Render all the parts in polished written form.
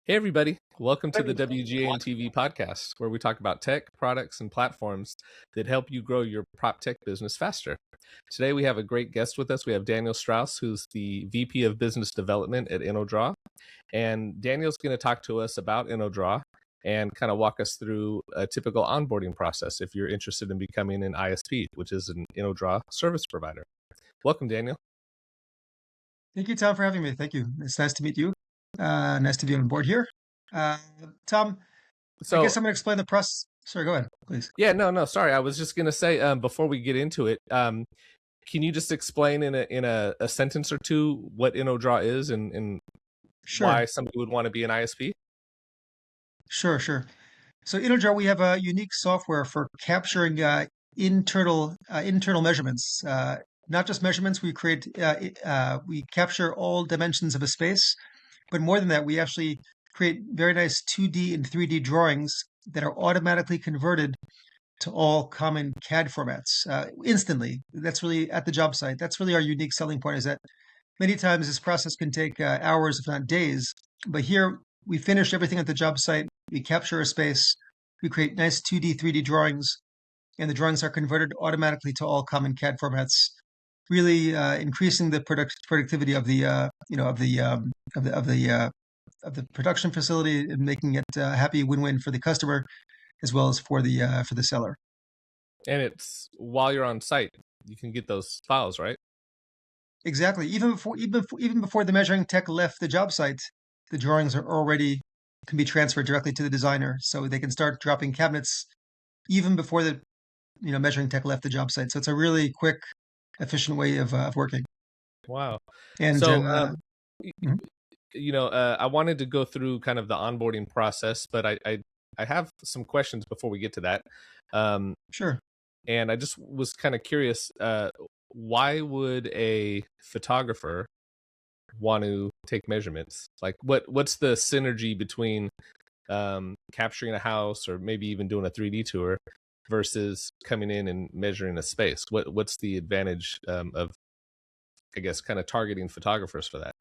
Hey, everybody. Welcome to the WGAN-TV Podcast, where we talk about tech, products, and platforms that help you grow your prop tech business faster. Today, we have a great guest with us. We have Daniel Strauss, who's the VP of Business Development at Innodraw. And Daniel's going to talk to us about Innodraw and kind of walk us through a typical onboarding process if you're interested in becoming an ISP, which is an Innodraw Service Provider. Welcome, Daniel. Thank you, Tom, for having me. Thank you. It's nice to meet you. Nice to be on board here. Tom, I guess I'm going to explain the process. Sorry, go ahead, please. Yeah, no, sorry. I was just going to say, before we get into it, can you just explain in a sentence or two what Innodraw is and Sure. why somebody would want to be an ISP? Sure. So Innodraw, we have a unique software for capturing internal measurements. Not just measurements, we capture all dimensions of a space, but more than that, we actually create very nice 2D and 3D drawings that are automatically converted to all common CAD formats instantly. That's really at the job site. That's really our unique selling point, is that many times this process can take hours, if not days. But here we finish everything at the job site. We capture a space. We create nice 2D, 3D drawings, and the drawings are converted automatically to all common CAD formats, really increasing the productivity of the production facility and making it a happy win-win for the customer as well as for the seller. And it's while you're on site, you can get those files, right? Exactly. Even before the measuring tech left the job site, the drawings can be transferred directly to the designer, so they can start dropping cabinets even before the measuring tech left the job site. So it's a really quick, efficient way of working. Wow. And so, I wanted to go through kind of the onboarding process, but I have some questions before we get to that. Sure. And I just was kind of curious, why would a photographer want to take measurements? Like, what's the synergy between capturing a house or maybe even doing a 3D tour versus coming in and measuring a space? What's the advantage of, I guess, kind of targeting photographers for that?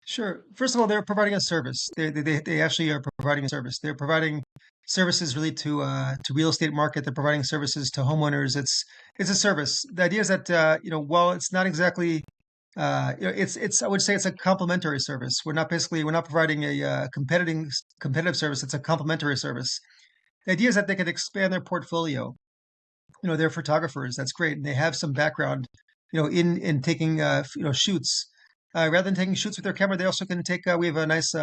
Sure. First of all, they're providing a service. They actually are providing a service. They're providing services really to real estate market. They're providing services to homeowners. It's a service. The idea is that while it's not exactly it's I would say it's a complementary service. We're not providing a competitive service. It's a complementary service. The idea is that they can expand their portfolio. They're photographers. That's great, and they have some background, in taking shoots. Rather than taking shoots with their camera, they also can take. We have a nice,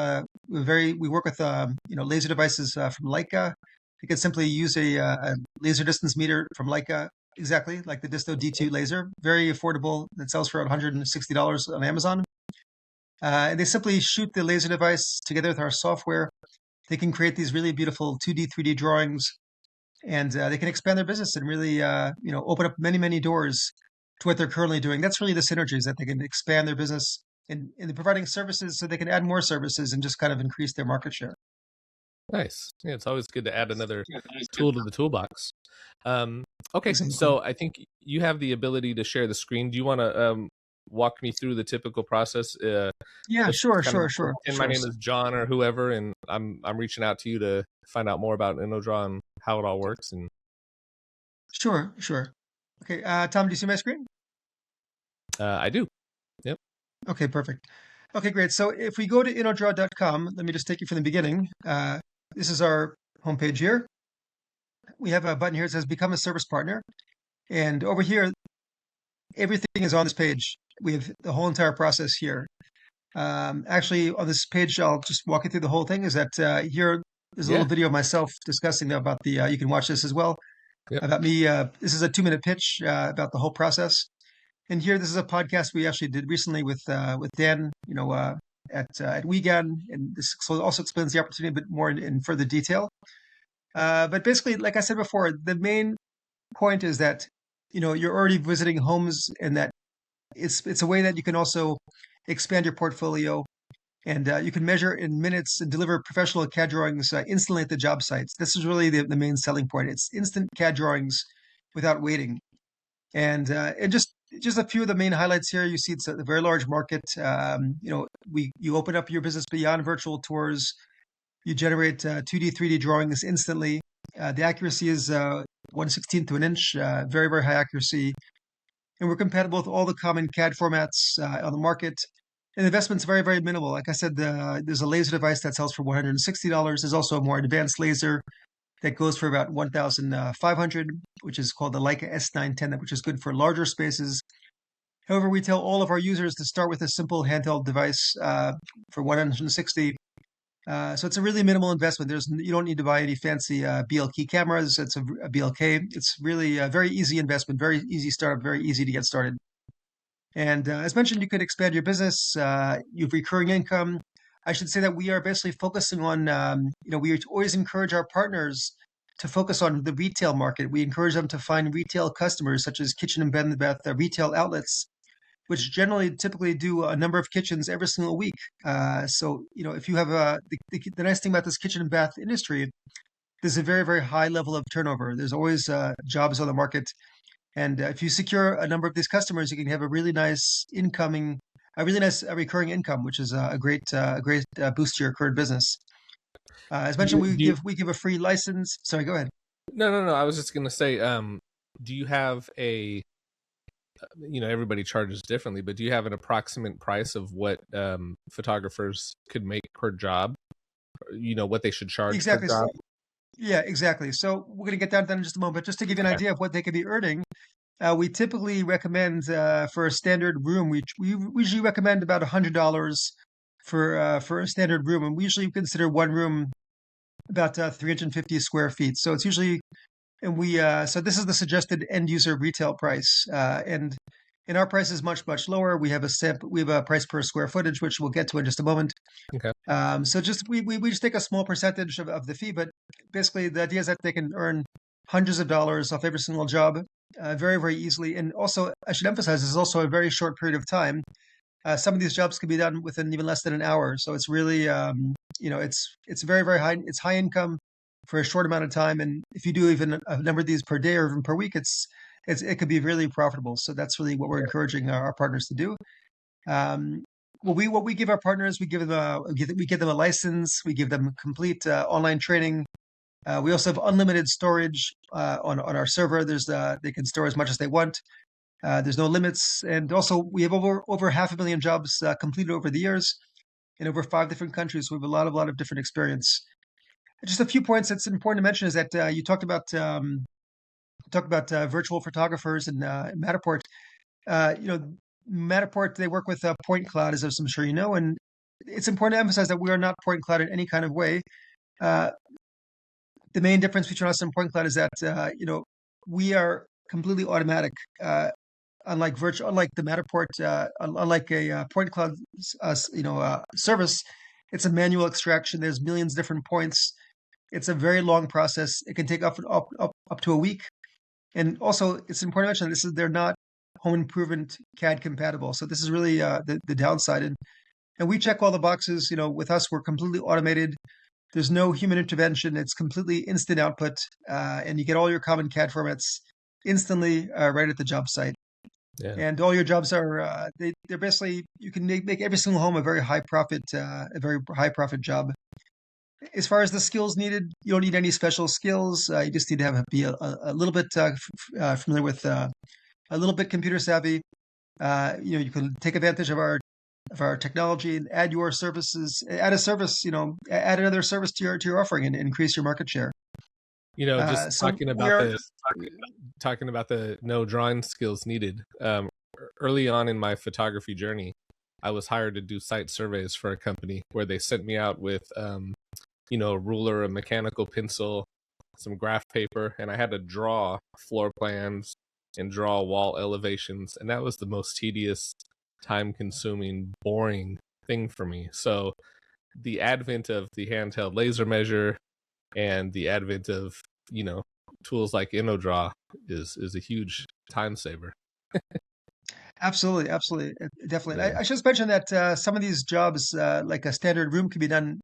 we work with laser devices from Leica. You can simply use a laser distance meter from Leica, exactly like the Disto D2 laser, very affordable. It sells for $160 on Amazon. And they simply shoot the laser device together with our software. They can create these really beautiful 2D, 3D drawings, and they can expand their business and really, open up many, many doors to what they're currently doing. That's really the synergies, that they can expand their business and they're providing services so they can add more services and just kind of increase their market share. Nice. Yeah, it's always good to add another tool to the toolbox. Okay, Exactly. so I think you have the ability to share the screen. Do you want to walk me through the typical process? Yeah, sure. And my name is John or whoever, and I'm reaching out to you to find out more about Innodraw and how it all works. And Sure. Okay, Tom, do you see my screen? I do. Yep. Okay, perfect. Okay, great. So if we go to innodraw.com, let me just take you from the beginning. This is our homepage here. We have a button here that says Become a Service Partner. And over here, everything is on this page. We have the whole entire process here. Actually, on this page, I'll just walk you through the whole thing. Is that here is a little video of myself discussing about you can watch this as well. Yep. About me. This is a 2-minute pitch about the whole process. And here, this is a podcast we actually did recently with Dan, at WGAN, and this also explains the opportunity a bit more in further detail. But basically, like I said before, the main point is that you're already visiting homes, and that it's a way that you can also expand your portfolio, and you can measure in minutes and deliver professional CAD drawings instantly at the job sites. This is really the main selling point. It's instant CAD drawings without waiting. And just a few of the main highlights here. You see it's a very large market. You open up your business beyond virtual tours. You generate 2D, 3D drawings instantly. The accuracy is 1/16 to an inch, very, very high accuracy. And we're compatible with all the common CAD formats on the market. And the investment's very, very minimal. Like I said, there's a laser device that sells for $160. There's also a more advanced laser that goes for about $1,500, which is called the Leica S910, which is good for larger spaces. However, we tell all of our users to start with a simple handheld device for $160. So it's a really minimal investment. You don't need to buy any fancy BLK cameras. It's a BLK. It's really a very easy investment, very easy startup, very easy to get started. And as mentioned, you could expand your business. You have recurring income. I should say that we are basically focusing on, we always encourage our partners to focus on the retail market. We encourage them to find retail customers, such as kitchen and bed and bath retail outlets, which typically do a number of kitchens every single week. So, if you have the nice thing about this kitchen and bath industry, there's a very, very high level of turnover. There's always jobs on the market. And if you secure a number of these customers, you can have a really nice recurring income, which is a great boost to your current business. As mentioned, we give a free license. Sorry, go ahead. No. I was just going to say, do you have everybody charges differently, but do you have an approximate price of what photographers could make per job? What they should charge exactly. per job? Yeah, exactly. So we're going to get down to that in just a moment. But just to give you an idea of what they could be earning, we typically recommend for a standard room, we usually recommend about $100 for a standard room. And we usually consider one room about 350 square feet. So it's usually, so this is the suggested end user retail price. And our price is much, much lower. We have a price per square footage, which we'll get to in just a moment. Okay. So we just take a small percentage of the fee, but basically the idea is that they can earn hundreds of dollars off every single job very, very easily. And also, I should emphasize, this is also a very short period of time. Some of these jobs can be done within even less than an hour. So it's really, it's very, very high. It's high income for a short amount of time. And if you do even a number of these per day or even per week, it could be really profitable. So that's really what we're encouraging our partners to do. What we give our partners, we give them a license. We give them complete online training. We also have unlimited storage on our server. They can store as much as they want. There's no limits, and also we have over 500,000 jobs completed over the years in over 5 different countries. We have a lot of different experience. Just a few points that's important to mention is that you talked about virtual photographers and Matterport. Matterport, they work with point cloud, as I'm sure you know, and it's important to emphasize that we are not point cloud in any kind of way. The main difference between us and point cloud is that we are completely automatic. Unlike the Matterport, unlike a point cloud, service, it's a manual extraction. There's millions of different points. It's a very long process. It can take up to a week. And also, it's important to mention they're not home improvement CAD compatible. So this is really the downside. And we check all the boxes. With us, we're completely automated. There's no human intervention. It's completely instant output, and you get all your common CAD formats instantly right at the job site. Yeah. And all your jobs are they're basically, you can make every single home a very high profit job. As far as the skills needed, you don't need any special skills. You just need to be a little bit familiar with a little bit computer savvy. You can take advantage of our technology and add another service to your offering and increase your market share. Talking about the no drawing skills needed. Early on in my photography journey, I was hired to do site surveys for a company where they sent me out with, a ruler, a mechanical pencil, some graph paper, and I had to draw floor plans and draw wall elevations. And that was the most tedious, time-consuming, boring thing for me. So the advent of the handheld laser measure and the advent of, tools like Innodraw is a huge time saver. Absolutely. Definitely. Yeah. I should just mention that some of these jobs, like a standard room, can be done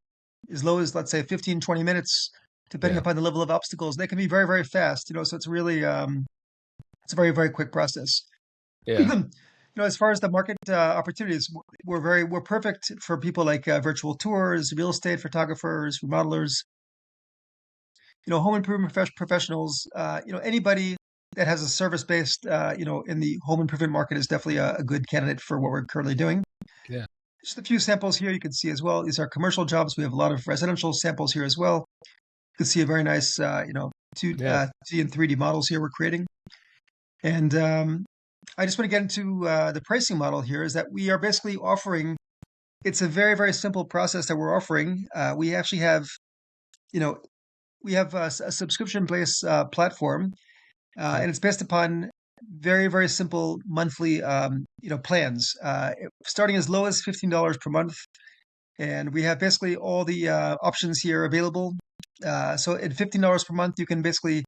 as low as, let's say, 15, 20 minutes, depending upon the level of obstacles. They can be very, very fast, so it's really, it's a very, very quick process. Yeah. As far as the market opportunities, we're perfect for people like virtual tours, real estate photographers, remodelers, home improvement professionals, anybody that has a service based, in the home improvement market is definitely a good candidate for what we're currently doing. Yeah. Just a few samples here you can see as well. These are commercial jobs. We have a lot of residential samples here as well. You can see a very nice, 2D and 3D models here we're creating. And I just want to get into the pricing model here is that we are basically offering, it's a very, very simple process that we're offering. We actually have, you know, we have a subscription-based platform, Okay. and it's based upon very, very simple monthly, plans, starting as low as $15 per month. And we have basically all the options here available. So at $15 per month, you can basically,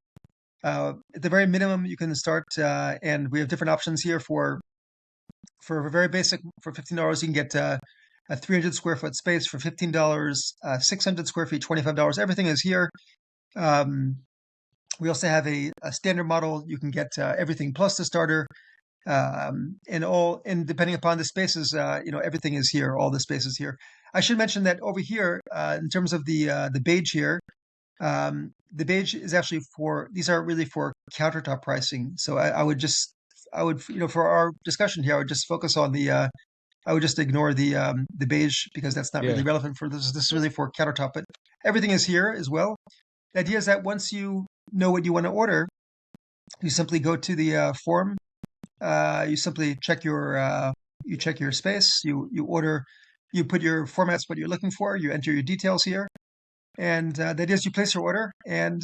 at the very minimum, you can start, and we have different options here for a very basic, for $15, you can get a 300 square foot space for $15, 600 square feet, $25. Everything is here. Um, we also have a standard model. You can get everything plus the starter, and depending upon the spaces, everything is here. All the spaces here. I should mention that over here, in terms of the beige here, the beige is actually these are really for countertop pricing. So I would, for our discussion here, I would just focus on I would just ignore the beige because that's not really Yeah. relevant for this. This is really for countertop, but everything is here as well. The idea is that once you know what you want to order, you simply go to the form. You simply check your space. You order. You put your formats what you're looking for. You enter your details here, and the idea is you place your order, and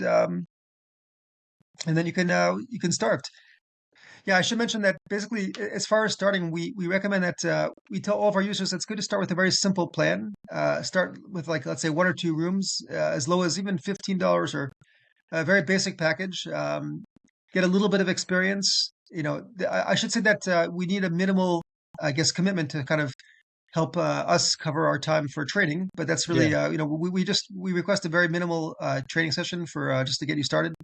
then you can start. Yeah, I should mention that basically, as far as starting, we recommend that we tell all of our users it's good to start with a very simple plan. Start with like let's say one or two rooms, as low as even $15 or a very basic package. Get a little bit of experience. I should say that we need a minimal, I guess, commitment to kind of help us cover our time for training. But that's Yeah. really, we request a very minimal training session for just to get you started.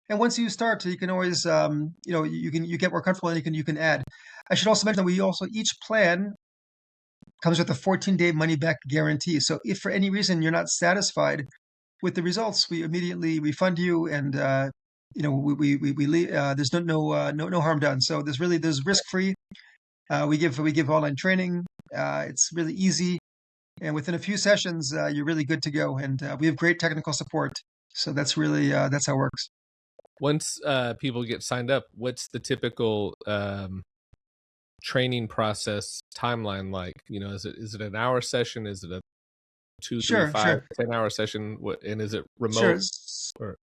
And once you start, you can always, you get more comfortable and you can add. I should also mention that we also each plan comes with a 14-day money back guarantee. So if for any reason you're not satisfied with the results, we immediately refund you, and there's no harm done. So there's risk free. We give online training. It's really easy, and within a few sessions, you're really good to go. And we have great technical support. So that's really that's how it works. Once people get signed up, what's the typical training process timeline like? Is it an hour session? Is it a 2, 3, Sure, 5, sure, 10-hour session? And is it sure, remote? Or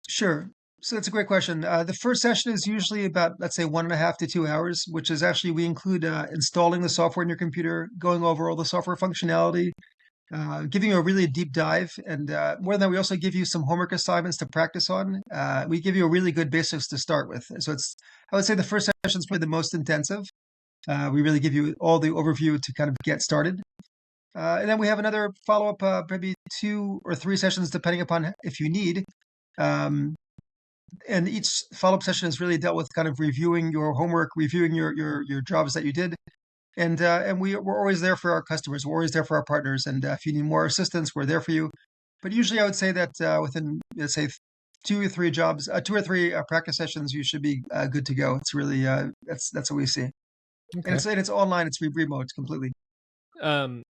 sure. So that's a great question. The first session is usually about, let's say, 1.5 to 2 hours, which is actually we include installing the software in your computer, going over all the software functionality, giving you a really deep dive. And more than that, we also give you some homework assignments to practice on. We give you a really good basics to start with. So I would say the first session is probably the most intensive. We really give you all the overview to kind of get started. And then we have another follow-up, maybe 2 or 3 sessions, depending upon if you need. Um, and each follow-up session is really dealt with kind of reviewing your homework, reviewing your jobs that you did. And we're always there for our customers. We're always there for our partners. And if you need more assistance, we're there for you. But usually, I would say that within, let's say, 2 or 3 practice sessions, you should be good to go. It's really that's what we see. And okay. it's online. It's remote completely. Um,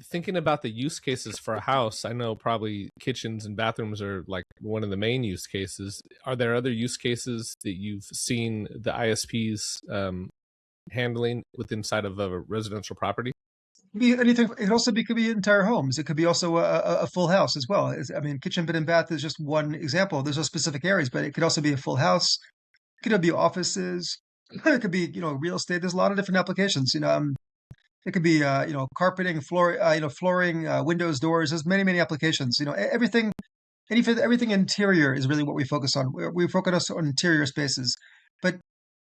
Thinking about the use cases for a house, I know probably kitchens and bathrooms are like one of the main use cases. Are there other use cases that you've seen the ISPs handling inside of a residential property? Be anything. It also could be entire homes. It could be also a full house as well. I mean, kitchen, bed, and bath is just one example. There's no specific areas, but it could also be a full house. It could be offices. It could be real estate. There's a lot of different applications. It could be carpeting, flooring, windows, doors. There's many applications. Everything interior is really what we focus on. We focus on interior spaces, but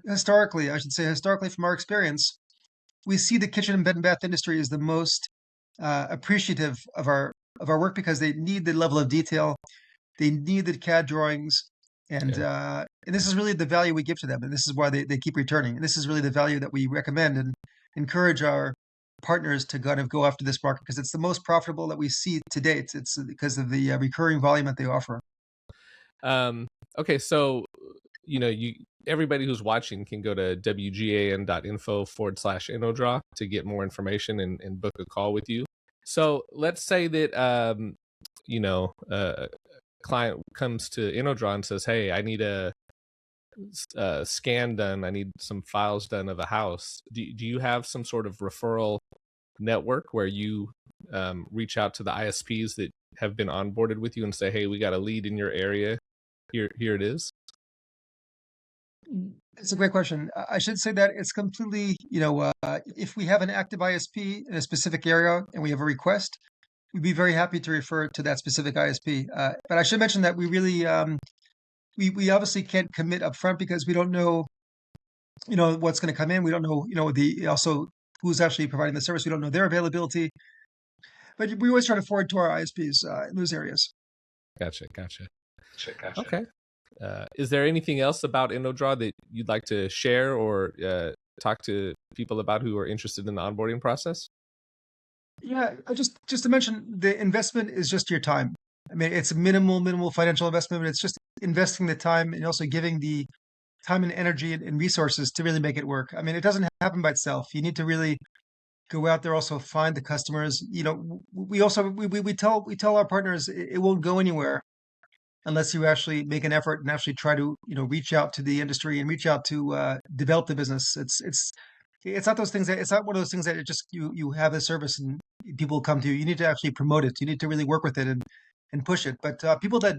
historically, I should say historically from our experience, we see the kitchen and bed and bath industry is the most appreciative of our work because they need the level of detail, they need the CAD drawings, And this is really the value we give to them. And this is why they keep returning. And this is really the value that we recommend and encourage our partners to kind of go after this market, because it's the most profitable that we see to date. It's because of the recurring volume that they offer. Okay, so everybody who's watching can go to wgan.info/Innodraw to get more information and book a call with you. So let's say that a client comes to Innodraw and says, "Hey, I need a scan done. I need some files done of a house." Do you have some sort of referral network where you reach out to the ISPs that have been onboarded with you and say, "Hey, we got a lead in your area. Here it is"? It's a great question. I should say that it's completely, if we have an active ISP in a specific area and we have a request, we'd be very happy to refer to that specific ISP. But I should mention that we really, we obviously can't commit upfront because we don't know, what's going to come in. We don't know, also who's actually providing the service. We don't know their availability. But we always try to forward to our ISPs in those areas. Gotcha. Okay. Is there anything else about Innodraw that you'd like to share or talk to people about who are interested in the onboarding process? Yeah, just to mention, the investment is just your time. I mean, it's a minimal financial investment, but it's just investing the time and also giving the time and energy and resources to really make it work. I mean, it doesn't happen by itself. You need to really go out there, also find the customers. We tell our partners it won't go anywhere unless you actually make an effort and actually try to reach out to the industry and reach out to develop the business. It's not those things that it's not one of those things that it just you have a service and people come to you. You need to actually promote it. You need to really work with it and push it. But people that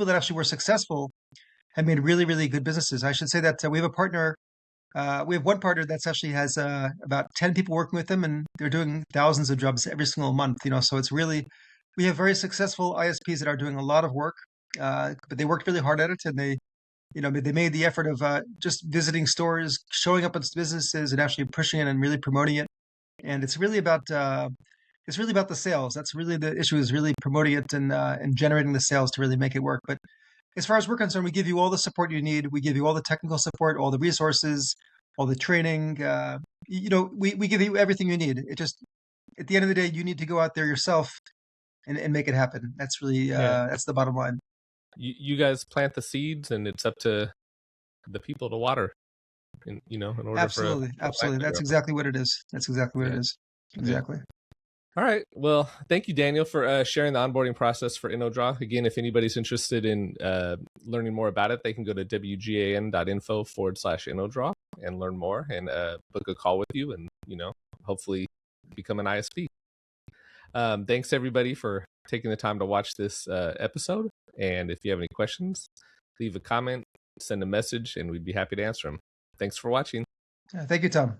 actually were successful have made really good businesses. I should say that we have a partner. We have one partner that's actually has about 10 people working with them, and they're doing thousands of jobs every single month. So it's really, we have very successful ISPs that are doing a lot of work, but they worked really hard at it, and they made the effort of just visiting stores, showing up at businesses, and actually pushing it and really promoting it. And it's really about the sales. That's really the issue, is really promoting it and generating the sales to really make it work. But as far as we're concerned, we give you all the support you need. We give you all the technical support, all the resources, all the training. We give you everything you need. It just, at the end of the day, you need to go out there yourself and make it happen. That's really that's the bottom line. You guys plant the seeds, and it's up to the people to water. In order absolutely. That's exactly what it is. Exactly. All right. Well, thank you, Daniel, for sharing the onboarding process for Innodraw. Again, if anybody's interested in learning more about it, they can go to wgan.info/Innodraw and learn more and book a call with you and, hopefully become an ISP. Thanks, everybody, for taking the time to watch this episode. And if you have any questions, leave a comment, send a message, and we'd be happy to answer them. Thanks for watching. Thank you, Tom.